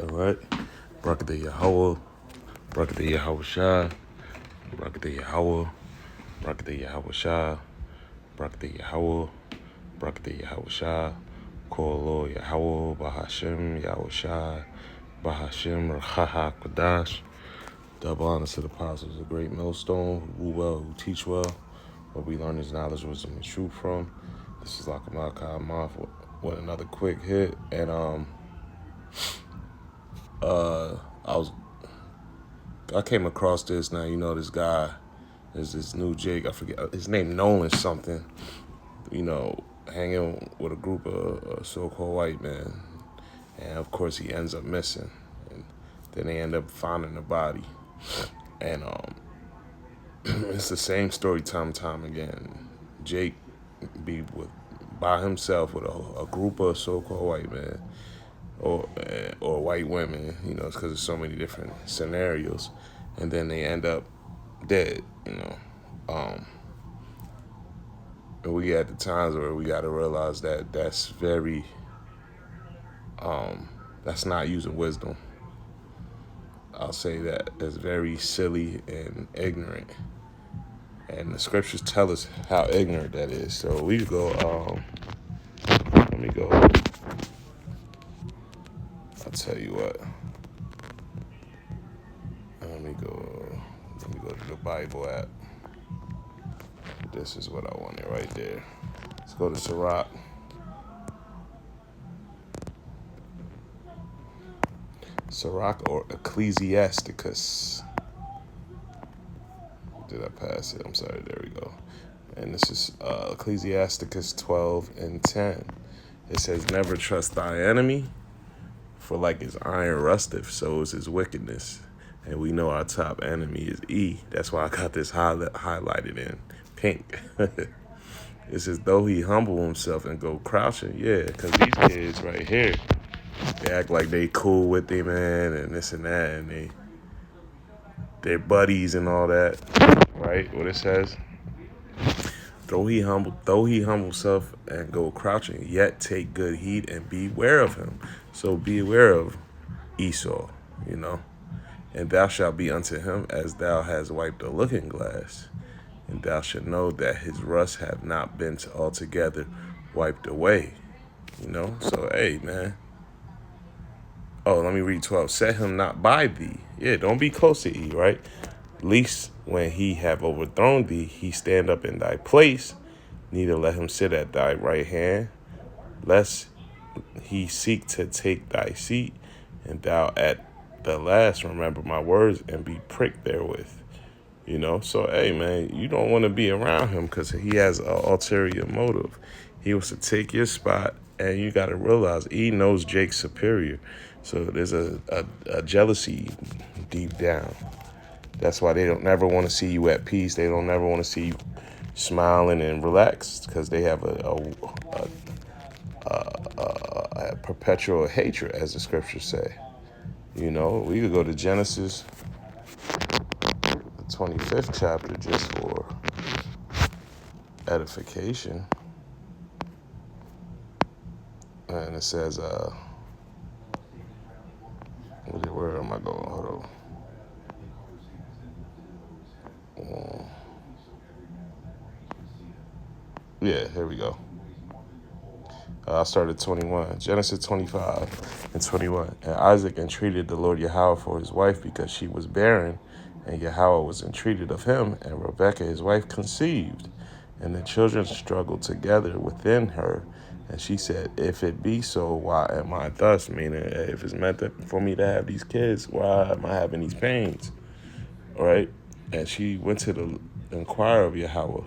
right. Barakatah Yahweh, Barakatah Yahweh Shah, Barakatah Yahweh, Barakatah Yahweh Shah, Barakatah Yahweh, Barakatah Yahweh Shah, Kolo Yahweh, Bahashem, Yahweh Shah, Bahashem, Rachaha Kodash. Double honors to the apostles, a great millstone, who rule well, who teach well, where we learn his knowledge, wisdom, and truth from. This is Lakamal Moth with another quick hit, and I came across this. Now you know this guy is this new Jake. I forget his name, Nolan something. Hanging with a group of so-called white men, and of course he ends up missing, and then they end up finding the body, and it's the same story time and time again. Jake be by himself with a group of so-called white men or white women, because there's so many different scenarios, and then they end up dead, And we at the times where we got to realize that that's very, that's not using wisdom. I'll say that it's very silly and ignorant. And the scriptures tell us how ignorant that is. So we could go, let me go. I'll tell you what. Let me go to the Bible app. This is what I wanted right there. Let's go to Sirach. Sirach or Ecclesiasticus. Did I pass it? I'm sorry. There we go. And this is Ecclesiasticus 12:10. It says, "Never trust thy enemy, for like his iron rusteth, so is his wickedness." And we know our top enemy is E. That's why I got this highlighted in pink. It says, "Though he humble himself and go crouching." Yeah, because these kids right here, they act like they cool with them, man, and this and that, and they're buddies and all that, right? What it says, though he humble himself and go crouching, yet take good heed and beware of him. So be aware of Esau, and thou shalt be unto him as thou hast wiped a looking glass, and thou shalt know that his rust have not been altogether wiped away. So hey, man. Oh, let me read 12. "Set him not by thee." Yeah, don't be close to E, right? "Least when he have overthrown thee, he stand up in thy place. Neither let him sit at thy right hand, lest he seek to take thy seat, and thou at the last remember my words and be pricked therewith." So hey, man, you don't want to be around him because he has an ulterior motive. He wants to take your spot, and you got to realize E knows Jake's superior. So there's a jealousy deep down. That's why they don't never want to see you at peace. They don't never want to see you smiling and relaxed, because they have a perpetual hatred, as the scriptures say. We could go to Genesis, the 25th chapter, just for edification. And it says, where am I going? Hold on. Yeah, here we go. I started 21. Genesis 25:21. "And Isaac entreated the Lord Yahweh for his wife, because she was barren, and Yahweh was entreated of him, and Rebekah his wife conceived. And the children struggled together within her. And she said, If it be so, why am I thus?" Meaning, if it's meant for me to have these kids, why am I having these pains? All right? "And she went to inquire of Yahweh.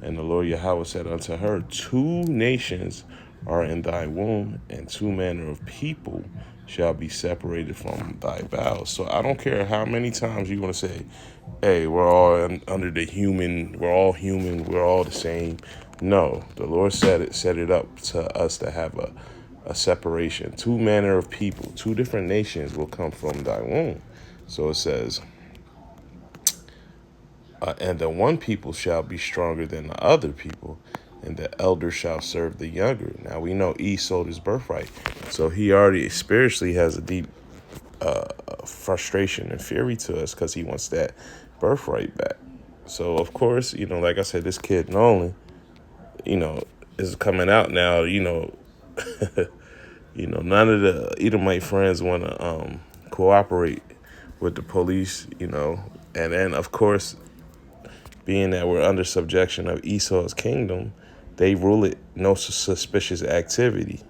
And the Lord Yahweh said unto her, Two nations are in thy womb, and two manner of people shall be separated from thy bowels." So I don't care how many times you want to say, hey, we're all under the human, we're all human, we're all the same. No, the Lord set it up to us to have a separation. Two manner of people, two different nations will come from thy womb. So it says, "And the one people shall be stronger than the other people, and the elder shall serve the younger." Now we know E sold his birthright, so he already spiritually has a deep frustration and fury to us because he wants that birthright back. So of course, like I said, this kid Nolan, you know, is coming out now. None of the Edomite friends want to cooperate with the police. And then of course, being that we're under subjection of Esau's kingdom, they rule it no suspicious activity,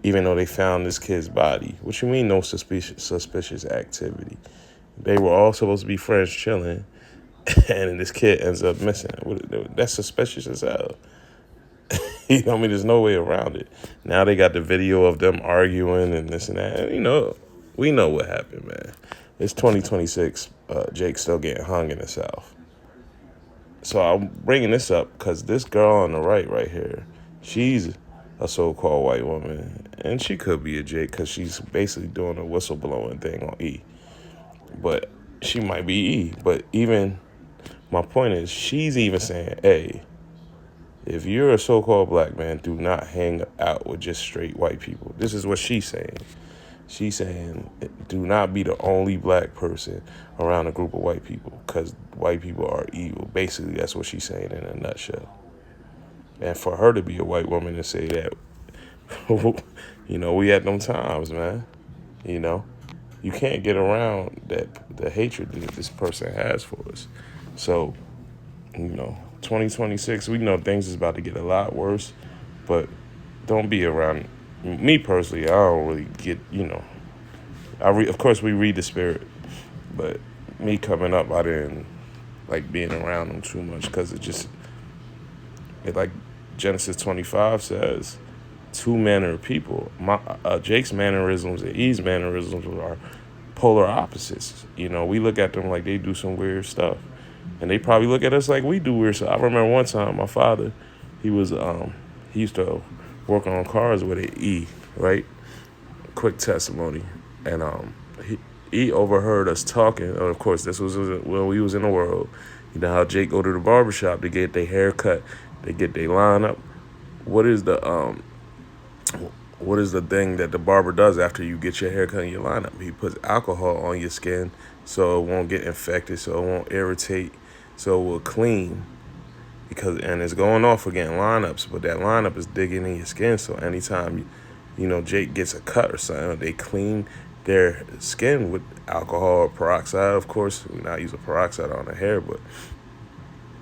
even though they found this kid's body. What you mean, no suspicious activity? They were all supposed to be friends chilling, and this kid ends up missing. That's suspicious as hell. There's no way around it. Now they got the video of them arguing and this and that. And, we know what happened, man. It's 2026. Jake's still getting hung in the South. So I'm bringing this up because this girl on the right here, she's a so-called white woman, and she could be a Jake because she's basically doing a whistleblowing thing on E. But she might be E. But even my point is, she's even saying, hey, if you're a so-called black man, do not hang out with just straight white people. This is what she's saying. She's saying, do not be the only black person around a group of white people because white people are evil. Basically, that's what she's saying in a nutshell. And for her to be a white woman and say that, we at them times, man. You can't get around that the hatred that this person has for us. So, 2026, we know things is about to get a lot worse, but don't be around. Me personally, I don't really get, of course we read the spirit, but me coming up, I didn't like being around them too much because like Genesis 25 says, two manner of people. Jake's mannerisms and E's mannerisms are polar opposites. We look at them like they do some weird stuff, and they probably look at us like we do weird stuff. I remember one time my father, he used to work on cars with an E, right? Quick testimony. And he overheard us talking. And of course, this was when we was in the world. You know how Jake go to the barbershop to get their hair cut, they get their line up. What is the thing that the barber does after you get your hair cut and your lineup? He puts alcohol on your skin so it won't get infected, so it won't irritate, so it will clean. And it's going off again lineups, but that lineup is digging in your skin. So anytime Jake gets a cut or something, they clean their skin with alcohol or peroxide. Of course, we're not using peroxide on the hair,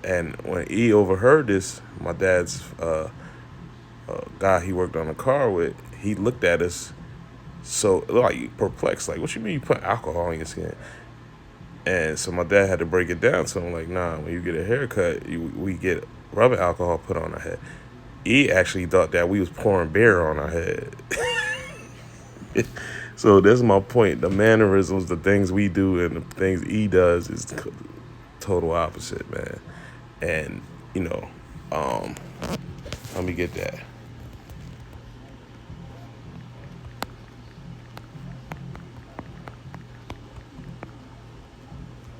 and when E overheard this, my dad's guy he worked on a car with, he looked at us so like perplexed, like, what you mean you put alcohol on your skin? And so my dad had to break it down. So I'm like, nah, when you get a haircut, we get rubbing alcohol put on our head. He actually thought that we was pouring beer on our head. So that's my point. The mannerisms, the things we do and the things he does is total opposite, man. And, let me get that.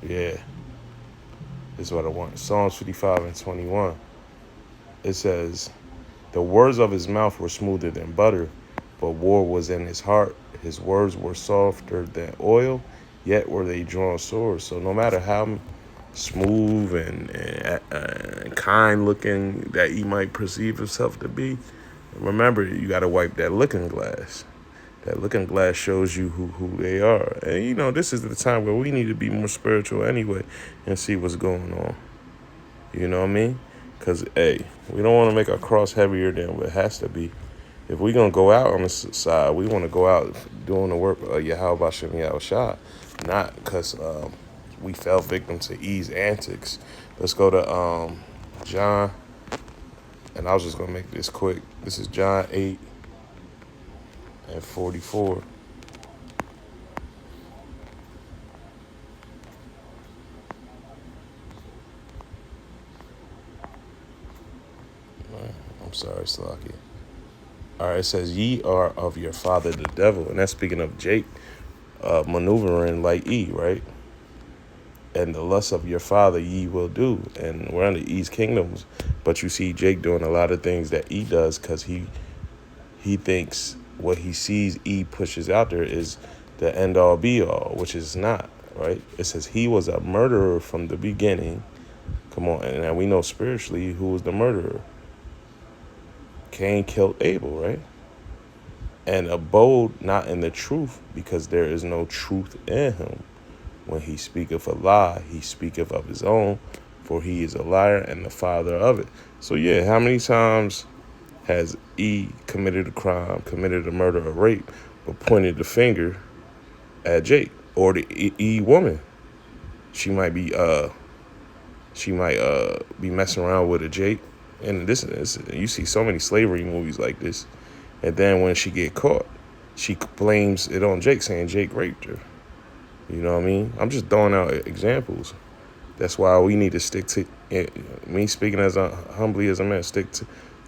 Yeah, this is what I want. Psalms 55 and 21. It says, the words of his mouth were smoother than butter, but war was in his heart. His words were softer than oil, yet were they drawn swords. So no matter how smooth and kind looking that he might perceive himself to be, remember, you got to wipe that looking glass. That looking glass shows you who they are. And, this is the time where we need to be more spiritual anyway and see what's going on. You know what I mean? Because, hey, we don't want to make our cross heavier than what it has to be. If we're going to go out on the side, we want to go out doing the work of Yahweh Shem Yahushua, not because we fell victim to E's antics. Let's go to John, and I was just going to make this quick. This is John 8 and 44. I'm sorry, Slaki. All right, it says, ye are of your father the devil. And that's speaking of Jake maneuvering like E, right? And the lust of your father ye will do. And we're under E's kingdoms. But you see Jake doing a lot of things that E does because he thinks what he sees E pushes out there is the end all be all, which is not, right? It says he was a murderer from the beginning. Come on, and we know spiritually who was the murderer. Cain killed Abel, right? And abode not in the truth, because there is no truth in him. When he speaketh a lie, he speaketh of his own, for he is a liar and the father of it. So yeah, how many times has E committed a crime, committed a murder or rape, but pointed the finger at Jake or the E woman? She might be messing around with a Jake, and this you see so many slavery movies like this, and then when she get caught, she blames it on Jake, saying Jake raped her. You know what I mean? I'm just throwing out examples. That's why we need to stick to me speaking as humbly as a man. Stick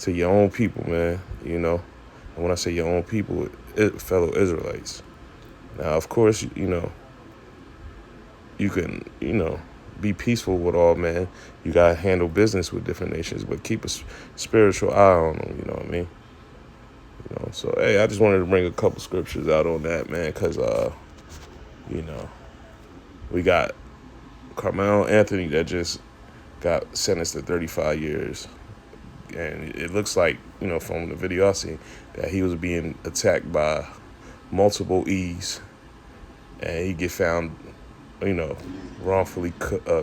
to your own people, man. You know, and when I say your own people, fellow Israelites. Now, of course, you know, you can, you know, be peaceful with all men. You gotta handle business with different nations, but keep a spiritual eye on them. You know what I mean? You know. So hey, I just wanted to bring a couple scriptures out on that, man, because you know, we got Carmelo Anthony that just got sentenced to 35 years. And it looks like, you know, from the video I seen, that he was being attacked by multiple E's. And he get found, you know, wrongfully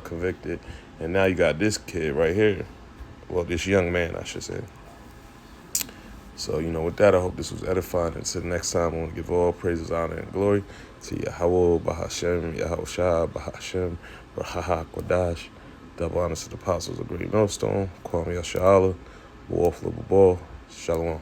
convicted. And now you got this kid right here. Well, this young man, I should say. So, you know, with that, I hope this was edifying. Until next time, I want to give all praises, honor, and glory to Yahweh, Bahashem, Yahushua, Bahashem, Rahaha, Kodash. Double honors to the apostles of Great Millstone. Kwame Yashala, Wolf Ball. Shalom.